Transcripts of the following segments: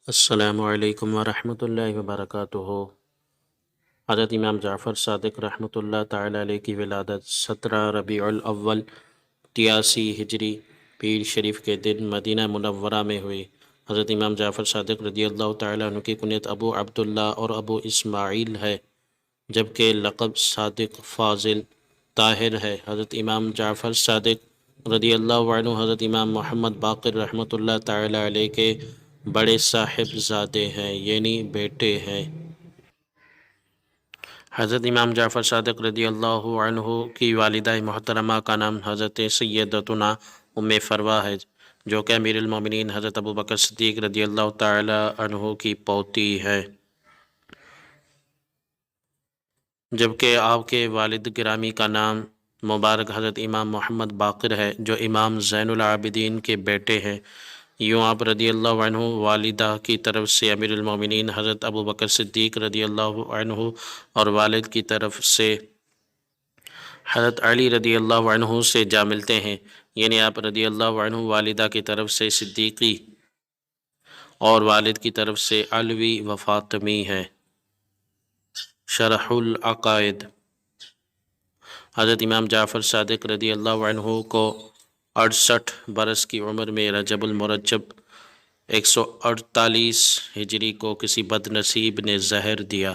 السلام علیکم ورحمۃ اللہ وبرکاتہ۔ حضرت امام جعفر صادق رحمۃ اللہ تعالیٰ علیہ کی ولادت 17 ربیع الاول 83 ہجری پیر شریف کے دن مدینہ منورہ میں ہوئی۔ حضرت امام جعفر صادق رضی اللہ تعالیٰ عنہ کی کنیت ابو عبداللہ اور ابو اسماعیل ہے، جبکہ لقب صادق، فاضل، طاہر ہے۔ حضرت امام جعفر صادق رضی اللہ عنہ حضرت امام محمد باقر رحمۃ اللہ تعالیٰ علیہ کے بڑے صاحبزادے ہیں، یعنی بیٹے ہیں۔ حضرت امام جعفر صادق رضی اللہ عنہ کی والدہ محترمہ کا نام حضرت سیدتنا ام فروہ ہے، جو کہ امیر المومنین حضرت ابو بکر صدیق رضی اللہ تعالی عنہ کی پوتی ہے، جبکہ آپ کے والد گرامی کا نام مبارک حضرت امام محمد باقر ہے، جو امام زین العابدین کے بیٹے ہیں۔ یوں آپ رضی اللہ عنہ والدہ کی طرف سے امیر المومنین حضرت ابو بکر صدیق رضی اللہ عنہ اور والد کی طرف سے حضرت علی رضی اللہ عنہ سے جا ملتے ہیں، یعنی آپ رضی اللہ عنہ والدہ کی طرف سے صدیقی اور والد کی طرف سے علوی و فاطمی ہے۔ شرح العقائد۔ حضرت امام جعفر صادق رضی اللہ عنہ کو 68 برس کی عمر میں رجب المرجب 148 ہجری کو کسی بد نصیب نے زہر دیا،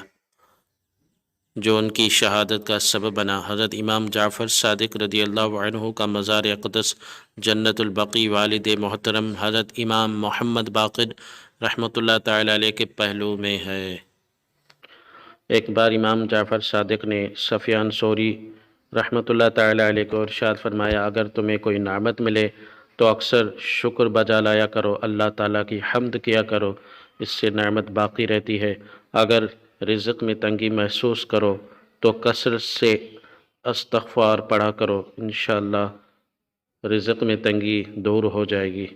جو ان کی شہادت کا سبب بنا۔ حضرت امام جعفر صادق رضی اللہ عنہ کا مزار اقدس جنت البقیع والد محترم حضرت امام محمد باقر رحمۃ اللہ تعالی علیہ کے پہلو میں ہے۔ ایک بار امام جعفر صادق نے سفیان ثوری رحمۃ اللہ تعالی علیہ کو ارشاد فرمایا، اگر تمہیں کوئی نعمت ملے تو اکثر شکر بجا لایا کرو، اللہ تعالیٰ کی حمد کیا کرو، اس سے نعمت باقی رہتی ہے۔ اگر رزق میں تنگی محسوس کرو تو کثرت سے استغفار پڑھا کرو، انشاءاللہ رزق میں تنگی دور ہو جائے گی۔